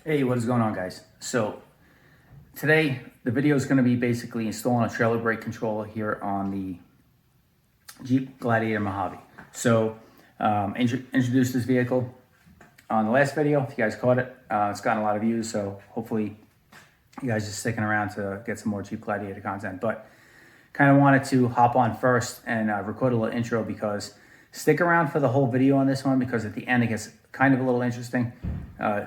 Hey, what is going on, guys? So today the video is going to be basically installing a trailer brake controller here on the Jeep Gladiator Mojave. So introduced this vehicle on the last video. If you guys caught it, it's gotten a lot of views, so hopefully you guys are sticking around to get some more Jeep Gladiator content. But kind of wanted to hop on first and record a little intro, because stick around for the whole video on this one, because at the end it gets kind of a little interesting.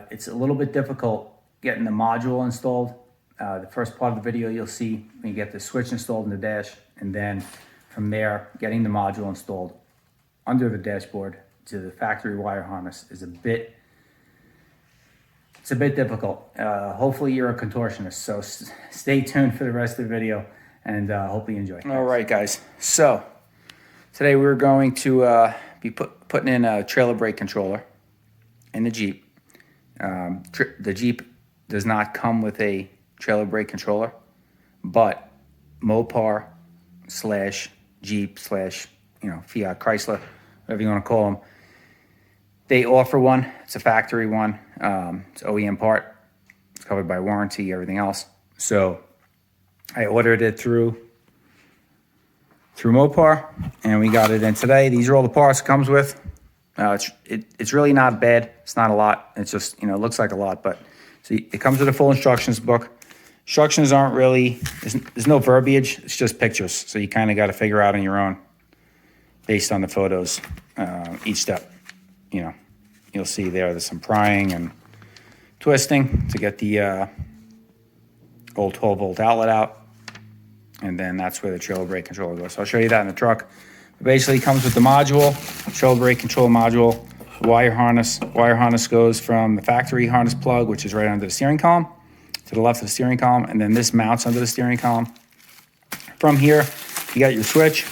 It's a little bit difficult getting the module installed. The first part of the video you'll see when you get the switch installed in the dash, and then from there getting the module installed under the dashboard to the factory wire harness is a bit difficult. Hopefully you're a contortionist, so stay tuned for the rest of the video, and hopefully you enjoy. All right, guys. So today we're going to be putting in a trailer brake controller in the Jeep. The Jeep does not come with a trailer brake controller, but Mopar / Jeep / Fiat Chrysler, whatever you want to call them, they offer one. It's a factory one. It's OEM part. It's covered by warranty, everything else. So I ordered it through Mopar, and we got it in today. These are all the parts it comes with. It's really not bad. It's not a lot. It's just, it looks like a lot, but see, it comes with a full instructions book. Instructions aren't really, there's no verbiage. It's just pictures. So you kind of got to figure out on your own based on the photos, each step. You'll see there's some prying and twisting to get the old 12-volt outlet out. And then that's where the trailer brake controller goes. So I'll show you that in the truck. It basically comes with the module, trailer brake control module, wire harness. Wire harness goes from the factory harness plug, which is right under the steering column, to the left of the steering column, and then this mounts under the steering column. From here, you got your switch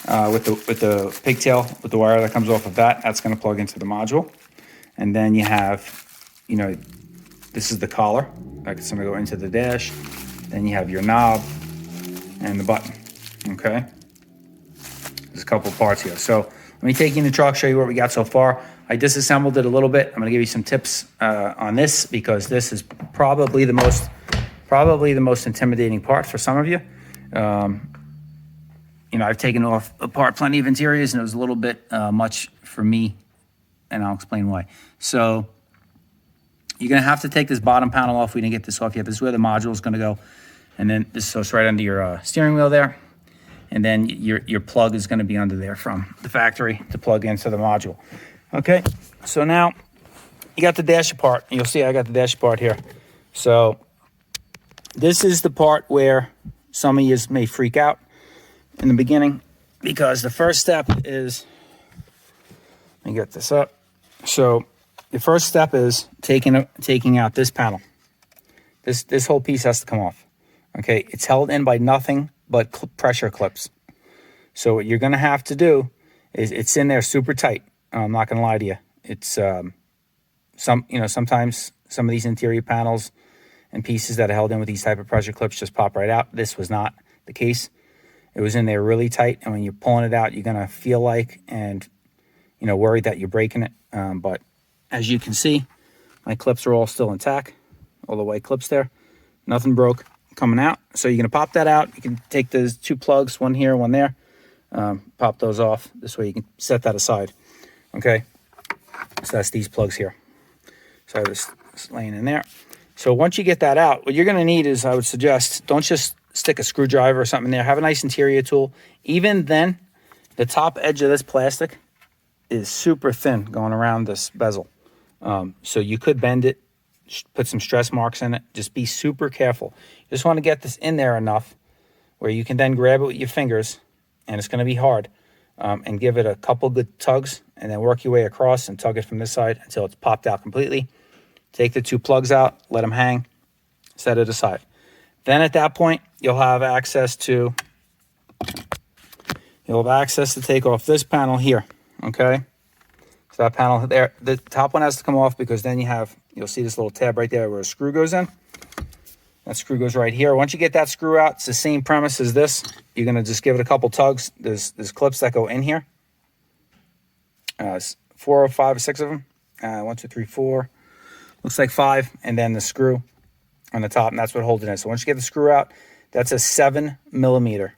with the pigtail, with the wire that comes off of that. That's going to plug into the module. And then you have, this is the collar. That's going to go into the dash. Then you have your knob and the button, okay? There's a couple of parts here. So let me take you in the truck, show you what we got so far. I disassembled it a little bit. I'm gonna give you some tips on this, because this is probably the most intimidating part for some of you. I've taken apart plenty of interiors, and it was a little bit much for me, and I'll explain why. So you're gonna have to take this bottom panel off. We didn't get this off yet. This is where the module is gonna go. And then this goes right under your steering wheel there. And then your plug is going to be under there from the factory to plug into the module. Okay, so now you got the dash apart. You'll see I got the dash apart here. So this is the part where some of you may freak out in the beginning, because the first step is, let me get this up. So the first step is taking out this panel. This whole piece has to come off. Okay, it's held in by nothing but pressure clips. So what you're gonna have to do is, it's in there super tight. I'm not gonna lie to you. It's sometimes some of these interior panels and pieces that are held in with these type of pressure clips just pop right out. This was not the case. It was in there really tight, and when you're pulling it out, you're gonna feel like and worried that you're breaking it. But as you can see, my clips are all still intact. All the white clips there, nothing broke coming out. So you're gonna pop that out. You can take those two plugs, one here, one there, pop those off. This way you can set that aside. Okay, so that's these plugs here. So I was laying in there. So once you get that out, what you're gonna need is, I would suggest, don't just stick a screwdriver or something in there. Have a nice interior tool. Even then, the top edge of this plastic is super thin going around this bezel. So you could bend it, put some stress marks in it. Just be super careful. You just want to get this in there enough where you can then grab it with your fingers, and it's going to be hard, and give it a couple good tugs, and then work your way across and tug it from this side until it's popped out completely. Take the two plugs out, let them hang, set it aside. Then at that point, you'll have access to take off this panel here, okay? So that panel there, the top one has to come off, because then you'll see this little tab right there where a screw goes in. That screw goes right here. Once you get that screw out, it's the same premise as this. You're gonna just give it a couple tugs. There's clips that go in here. 4 or 5 or 6 of them. 1, 2, 3, 4, looks like 5, and then the screw on the top, and that's what holds it in. So once you get the screw out, that's a 7mm,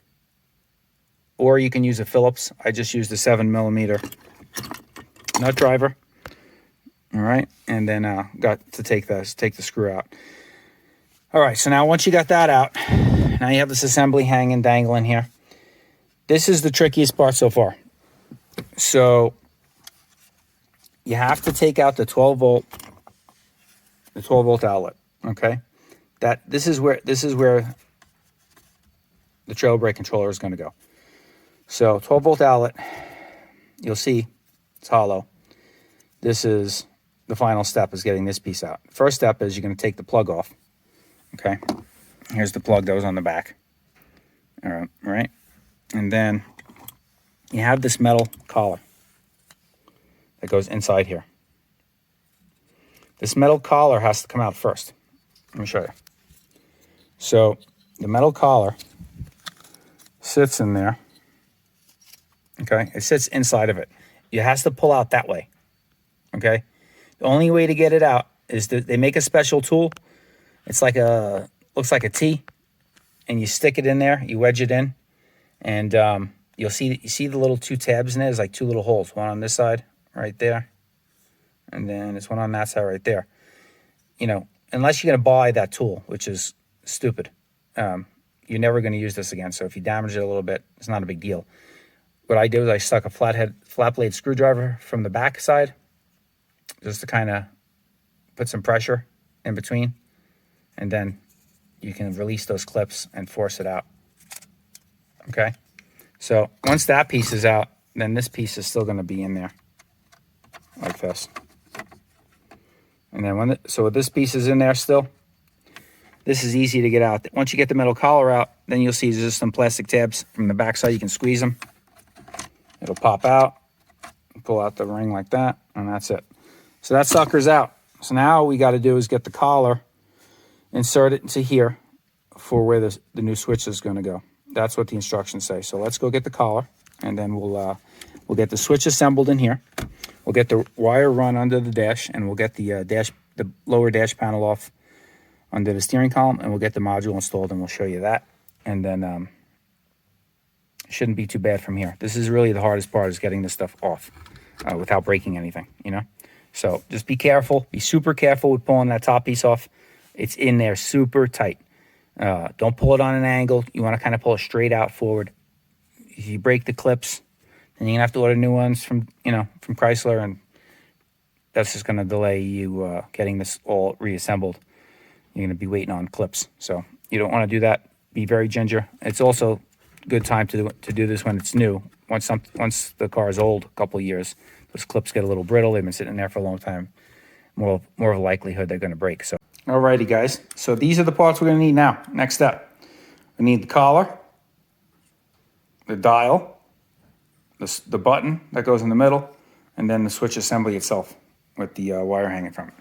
or you can use a Phillips. I just used a 7mm nut driver. All right, and then got to take the screw out. All right, so now once you got that out, now you have this assembly hanging, dangling here. This is the trickiest part so far. So you have to take out the 12 volt outlet. Okay, this is where the trailer brake controller is going to go. So 12 volt outlet, you'll see it's hollow. This is the final step, is getting this piece out. First step is you're going to take the plug off. Okay, here's the plug that was on the back. All right, and then you have this metal collar that goes inside here. This metal collar has to come out first. Let me show you. So the metal collar sits in there. Okay, it sits inside of it. It has to pull out that way. Okay, the only way to get it out is that they make a special tool. It's like looks like a T, and you stick it in there, you wedge it in, and you see the little 2 tabs in it. There's like 2 little holes, one on this side right there, and then there's one on that side right there. You know, unless you're going to buy that tool, which is stupid, you're never going to use this again. So if you damage it a little bit, it's not a big deal. What I did was I stuck a flat blade screwdriver from the back side, just to kind of put some pressure in between, and then you can release those clips and force it out. Okay, so once that piece is out, then this piece is still going to be in there like this. And then so this piece is in there still. This is easy to get out. Once you get the metal collar out, then you'll see there's just some plastic tabs from the back side. You can squeeze them. It'll pop out, pull out the ring like that, and that's it. So that sucker's out. So now all we got to do is get the collar, insert it into here for where the new switch is going to go. That's what the instructions say. So let's go get the collar, and then we'll get the switch assembled in here. We'll get the wire run under the dash, and we'll get the lower dash panel off under the steering column, and we'll get the module installed, and we'll show you that. And then it shouldn't be too bad from here. This is really the hardest part, is getting this stuff off without breaking anything, you know? So just be careful. Be super careful with pulling that top piece off. It's in there super tight. Don't pull it on an angle. You want to kind of pull it straight out forward. If you break the clips, then you're going to have to order new ones from Chrysler, and that's just going to delay you getting this all reassembled. You're going to be waiting on clips. So you don't want to do that. Be very ginger. It's also a good time to do this when it's new. Once the car is old, a couple of years, those clips get a little brittle. They've been sitting there for a long time. More of a likelihood they're going to break. So, alrighty, guys. So these are the parts we're going to need now. Next step, we need the collar, the dial, the button that goes in the middle, and then the switch assembly itself with the wire hanging from it.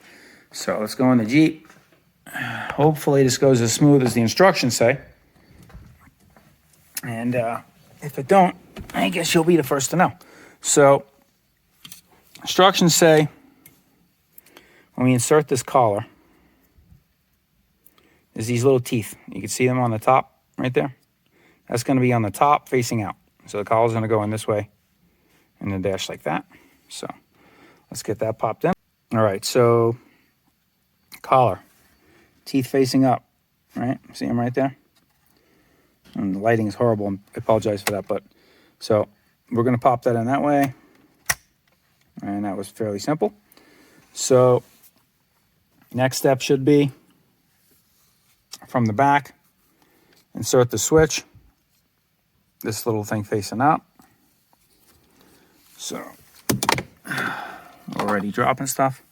So let's go in the Jeep. Hopefully this goes as smooth as the instructions say. And if it don't, I guess you'll be the first to know. So instructions say when we insert this collar, there's these little teeth. You can see them on the top right there. That's going to be on the top facing out. So the collar's going to go in this way and the dash like that. So let's get that popped in. All right, so collar, teeth facing up, right? See them right there? And the lighting is horrible. I apologize for that, but so we're going to pop that in that way. And that was fairly simple. So next step should be from the back, insert the switch, this little thing facing out. So already dropping stuff.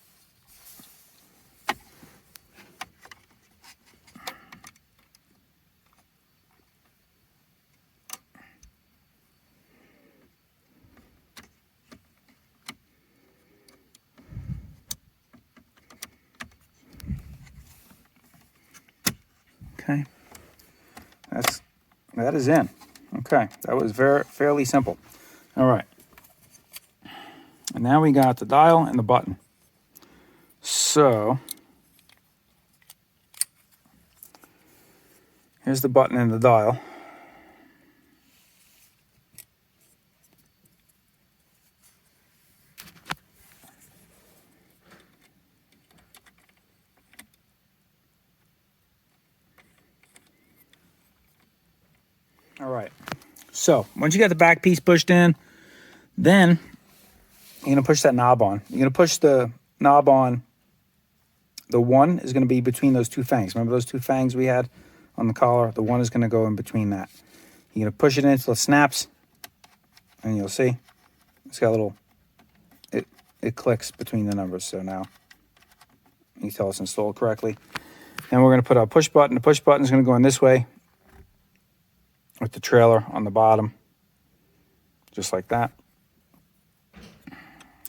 Okay, that is in. Okay, that was fairly simple. All right, and now we got the dial and the button. So Here's the button and the dial. All right, so once you got the back piece pushed in, then you're gonna push that knob on. You're gonna push the knob on. The one is gonna be between those two fangs. Remember those two fangs we had on the collar? The one is gonna go in between that. You're gonna push it in until it snaps, and you'll see it's got a little, it clicks between the numbers. So now you can tell it's installed correctly. Then we're gonna put our push button. The push button is gonna go in this way with the trailer on the bottom, just like that.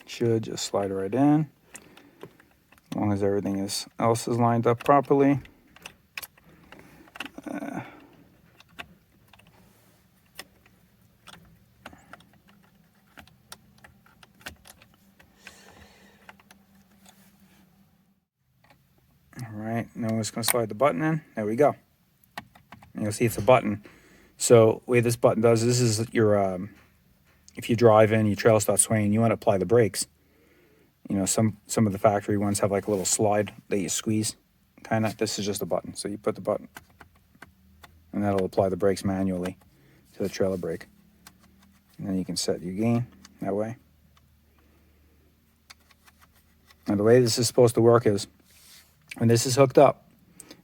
Should just slide right in, as long as everything else is lined up properly. All right, now we're just gonna slide the button in. There we go. And you'll see it's a button. So the way this button does, this is your, if you drive in, your trailer starts swaying, you want to apply the brakes. You know, some of the factory ones have like a little slide that you squeeze, kind of. This is just a button. So you put the button, and that'll apply the brakes manually to the trailer brake. And then you can set your gain that way. Now the way this is supposed to work is, when this is hooked up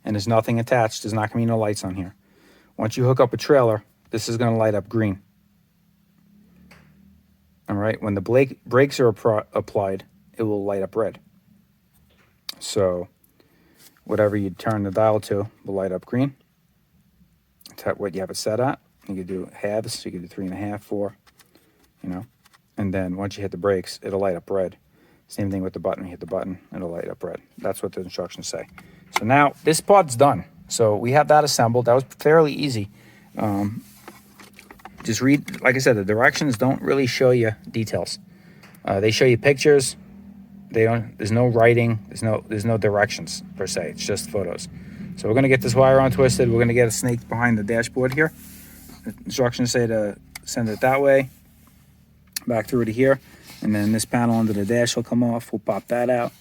and there's nothing attached, there's not going to be no lights on here. Once you hook up a trailer, this is going to light up green. All right, when the brakes are applied, it will light up red. So whatever you turn the dial to will light up green. That's what you have it set at. You can do halves, you can do 3.5, 4, you know. And then once you hit the brakes, it'll light up red. Same thing with the button. You hit the button, it'll light up red. That's what the instructions say. So now this part's done. So we have that assembled. That was fairly easy. Just read, like I said, the directions don't really show you details. They show you pictures. There's no writing. There's no directions per se. It's just photos. So we're gonna get this wire untwisted. We're gonna get a snake behind the dashboard here. The instructions say to send it that way, back through to here, and then this panel under the dash will come off. We'll pop that out.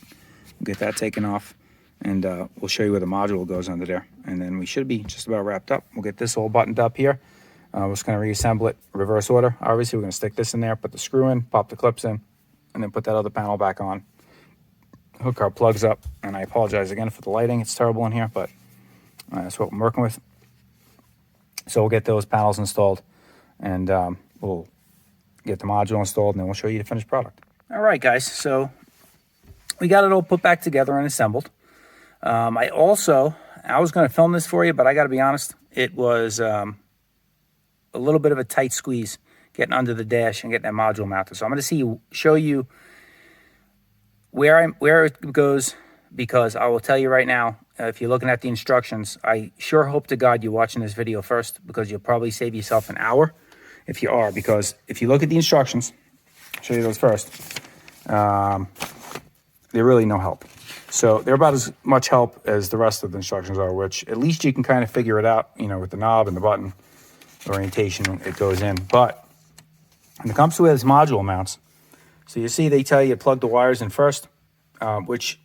We'll get that taken off. And we'll show you where the module goes under there. And then we should be just about wrapped up. We'll get this all buttoned up here. We're just going to reassemble it reverse order. Obviously, we're going to stick this in there, put the screw in, pop the clips in, and then put that other panel back on. Hook our plugs up. And I apologize again for the lighting. It's terrible in here, but that's what I'm working with. So we'll get those panels installed, and we'll get the module installed, and then we'll show you the finished product. All right, guys. So we got it all put back together and assembled. I was going to film this for you, but I got to be honest, it was a little bit of a tight squeeze getting under the dash and getting that module mounted. So I'm going to show you where it goes, because I will tell you right now, if you're looking at the instructions, I sure hope to God you're watching this video first, because you'll probably save yourself an hour if you are, because if you look at the instructions, I'll show you those first, they're really no help. So they're about as much help as the rest of the instructions are, which at least you can kind of figure it out, you know, with the knob and the button orientation it goes in. But when it comes to where this module mounts, so you see they tell you to plug the wires in first, which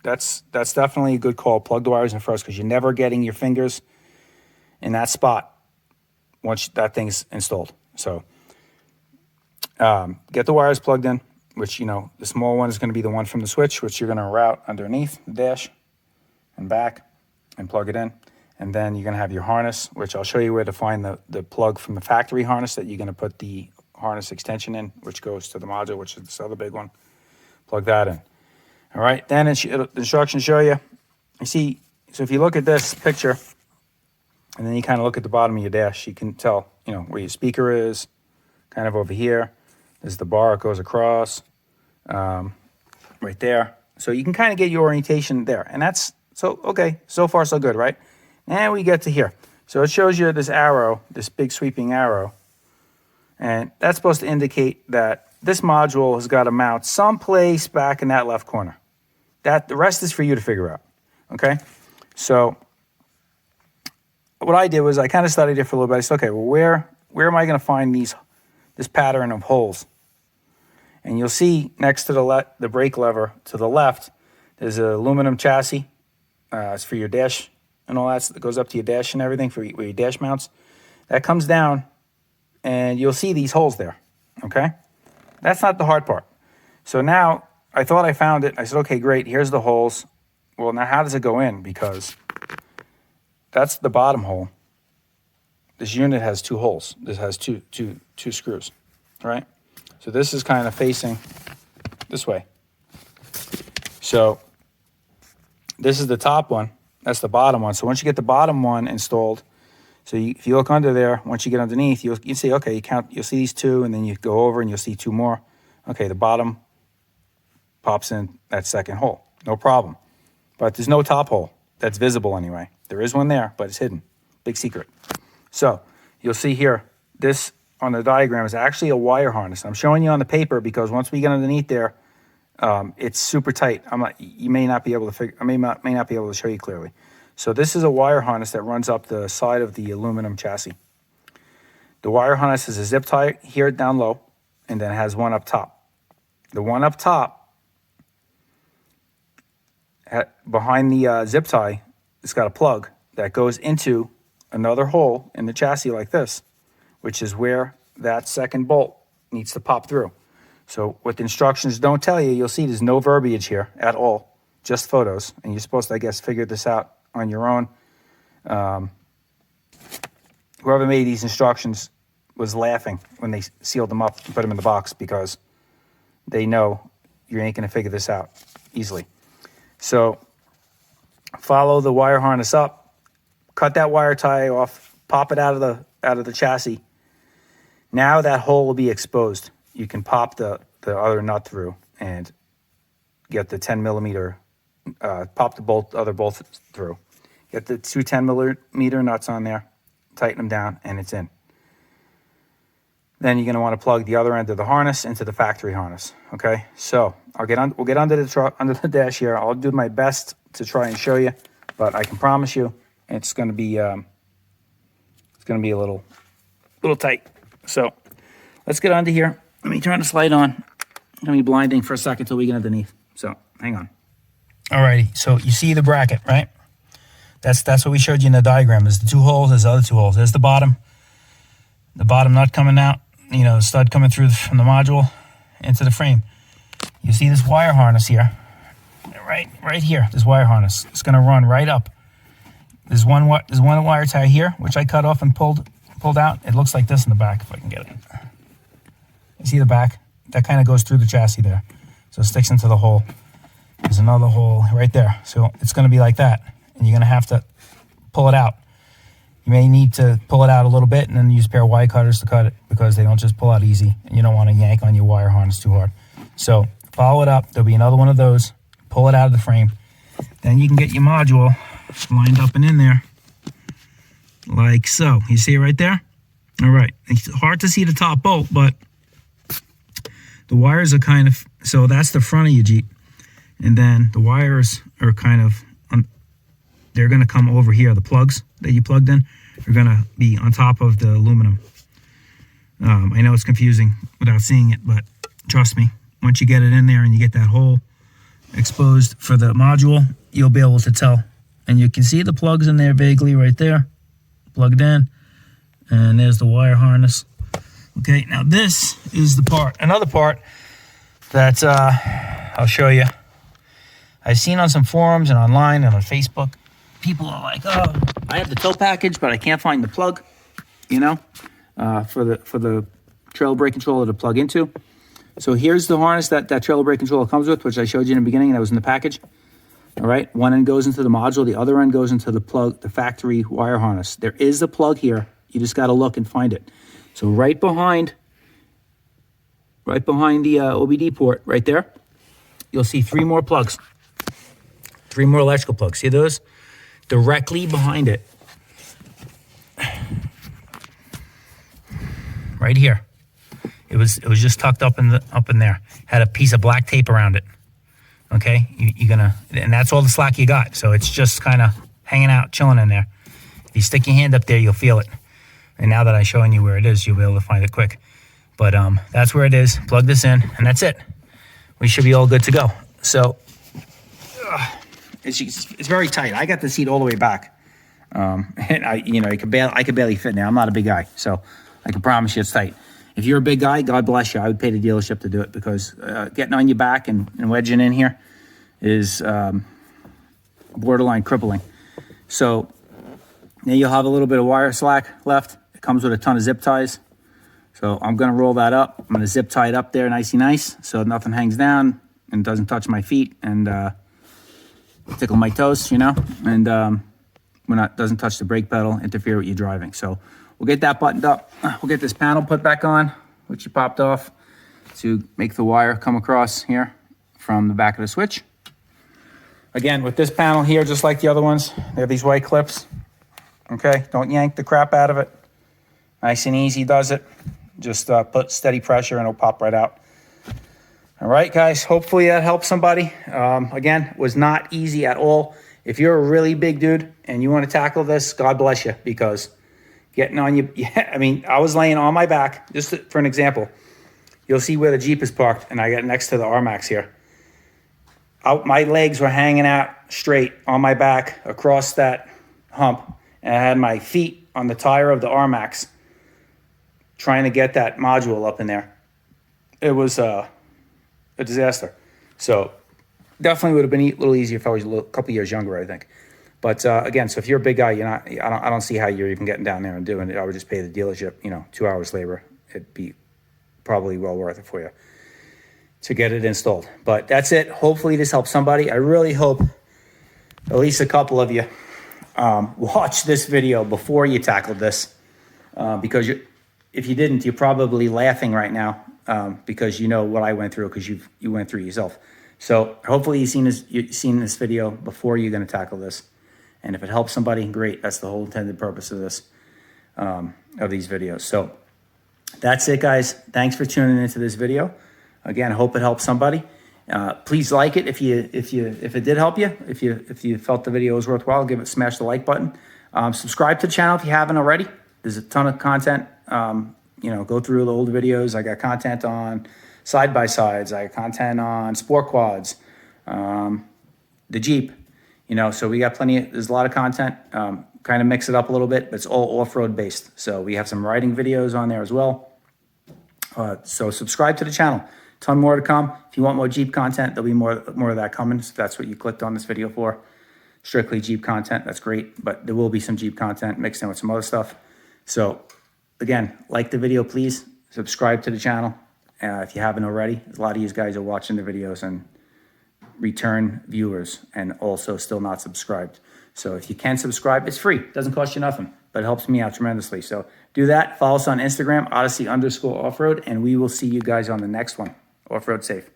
that's definitely a good call. Plug the wires in first, because you're never getting your fingers in that spot once that thing's installed. So get the wires plugged in, which, you know, the small one is going to be the one from the switch, which you're going to route underneath the dash and back and plug it in. And then you're going to have your harness, which I'll show you where to find the plug from the factory harness that you're going to put the harness extension in, which goes to the module, which is this other big one. Plug that in. All right, then the instructions show you. You see, so if you look at this picture, and then you kind of look at the bottom of your dash, you can tell, you know, where your speaker is, kind of over here. There's the bar, it goes across, right there. So you can kind of get your orientation there. And that's, so, okay, so far so good, right? And we get to here. So it shows you this arrow, this big sweeping arrow. And that's supposed to indicate that this module has got to mount someplace back in that left corner. The rest is for you to figure out, okay? So what I did was I kind of studied it for a little bit. I said, okay, well, where am I going to find this pattern of holes? And you'll see next to the brake lever to the left, there's an aluminum chassis. It's for your dash and all that. So it goes up to your dash and everything where your dash mounts. That comes down, and you'll see these holes there, okay? That's not the hard part. So now I thought I found it. I said, okay, great, here's the holes. Well, now how does it go in? Because that's the bottom hole. This unit has 2 holes. This has two screws, right? So this is kind of facing this way. So this is the top one. That's the bottom one. So once you get the bottom one installed, so if you look under there, once you get underneath, you see, okay, you'll see these 2, and then you go over and you'll see 2 more. Okay, the bottom pops in that second hole. No problem. But there's no top hole that's visible anyway. There is one there, but it's hidden. Big secret. So you'll see here, this on the diagram is actually a wire harness. I'm showing you on the paper because once we get underneath there, it's super tight. You may not be able to figure. I may not be able to show you clearly. So this is a wire harness that runs up the side of the aluminum chassis. The wire harness is a zip tie here down low, and then has one up top. The one up top, behind the zip tie, it's got a plug that goes into another hole in the chassis like this, which is where that second bolt needs to pop through. So what the instructions don't tell you, you'll see there's no verbiage here at all, just photos. And you're supposed to, I guess, figure this out on your own. Whoever made these instructions was laughing when they sealed them up and put them in the box because they know you ain't going to figure this out easily. So follow the wire harness up, cut that wire tie off, pop it out of the chassis. Now that hole will be exposed. You can pop the other nut through and get the 10 millimeter, pop the other bolt through. Get the 2 10 millimeter nuts on there, tighten them down, and it's in. Then you're going to want to plug the other end of the harness into the factory harness. Okay, so we'll get under the truck, under the dash here. I'll do my best to try and show you, but I can promise you it's going to be a little tight. So let's get under here. Let me turn the slide on. It's going to be blinding for a second till we get underneath. So hang on. Alrighty, so you see the bracket, right? That's what we showed you in the diagram. There's the 2 holes, there's the other 2 holes. There's the bottom nut coming out, the stud coming through from the module into the frame. You see this wire harness here, right here, this wire harness. It's gonna run right up. There's one wire tie here, which I cut off and pulled out. It looks like this in the back, if I can get it. You see the back? That kind of goes through the chassis there. So it sticks into the hole. There's another hole right there. So it's gonna be like that. And you're gonna have to pull it out. You may need to pull it out a little bit and then use a pair of wire cutters to cut it because they don't just pull out easy and you don't want to yank on your wire harness too hard. So follow it up. There'll be another one of those. Pull it out of the frame. Then you can get your module lined up and in there like so. You see it right there? All right. It's hard to see the top bolt, but the wires are kind of, so that's the front of your Jeep. And then the wires are kind of, they're going to come over here. The plugs that you plugged in are going to be on top of the aluminum. I know it's confusing without seeing it, but trust me, once you get it in there and you get that hole exposed for the module, you'll be able to tell. And you can see the plugs in there vaguely right there, plugged in. And there's the wire harness. Okay, now this is the part, another part that I'll show you. I've seen on some forums and online and on Facebook, people are like, oh, I have the tow package, but I can't find the plug, for the trailer brake controller to plug into. So here's the harness that trailer brake controller comes with, which I showed you in the beginning. That was in the package. All right, one end goes into the module, the other end goes into the plug, the factory wire harness. There is a plug here. You just got to look and find it. So right behind the OBD port, right there, you'll see 3 more plugs. 3 more electrical plugs. See those? Directly behind it. Right here. It was just tucked up in there. Had a piece of black tape around it. Okay? And that's all the slack you got. So it's just kind of hanging out, chilling in there. you stick your hand up there, you'll feel it. And now that I'm showing you where it is, you'll be able to find it quick. But that's where it is. Plug this in, and that's it. We should be all good to go. So it's very tight. I got the seat all the way back, and I could barely fit in there. I'm not a big guy, so I can promise you it's tight. If you're a big guy, God bless you. I would pay the dealership to do it, because getting on your back and wedging in here is borderline crippling. So now you'll have a little bit of wire slack left. It comes with a ton of zip ties. So I'm going to roll that up. I'm going to zip tie it up there nicey nice so nothing hangs down and doesn't touch my feet and tickle my toes, and doesn't touch the brake pedal, interfere with your driving. So we'll get that buttoned up. We'll get this panel put back on, which you popped off, to make the wire come across here from the back of the switch. Again, with this panel here, just like the other ones, they have these white clips. Okay, don't yank the crap out of it. Nice and easy does it. Just put steady pressure and it'll pop right out. All right, guys, hopefully that helps somebody. Again, was not easy at all. If you're a really big dude and you want to tackle this, God bless you, because getting on you, I was laying on my back, just for an example. You'll see where the Jeep is parked, and I got next to the R-Max here. My legs were hanging out straight on my back across that hump, and I had my feet on the tire of the R-Max trying to get that module up in there. It was a disaster. So definitely would have been a little easier if I was a couple years younger, I think. But again, so if you're a big guy, I don't see how you're even getting down there and doing it. I would just pay the dealership, 2 hours labor. It'd be probably well worth it for you to get it installed. But that's it. Hopefully this helps somebody. I really hope at least a couple of you watch this video before you tackled this, because if you didn't, you're probably laughing right now, because you know what I went through, because you went through yourself. So hopefully you've seen this video before you're going to tackle this. And if it helps somebody, great. That's the whole intended purpose of this, of these videos. So that's it, guys. Thanks for tuning into this video. Again, I hope it helps somebody. Please like it if it did help you. If you felt the video was worthwhile, smash the like button. Subscribe to the channel if you haven't already. There's a ton of content. Go through the old videos. I got content on side-by-sides. I got content on sport quads, the Jeep. So we got there's a lot of content. Kind of mix it up a little bit, but it's all off-road based. So we have some riding videos on there as well. So subscribe to the channel. Ton more to come. If you want more Jeep content, there'll be more of that coming. So that's what you clicked on this video for. Strictly Jeep content. That's great. But there will be some Jeep content mixed in with some other stuff. So again, like the video, please. Subscribe to the channel if you haven't already. A lot of you guys are watching the videos and return viewers and also still not subscribed. So if you can subscribe, it's free. It doesn't cost you nothing, but it helps me out tremendously. So do that. Follow us on Instagram, Odyssey_offroad, and we will see you guys on the next one. Off-road safe.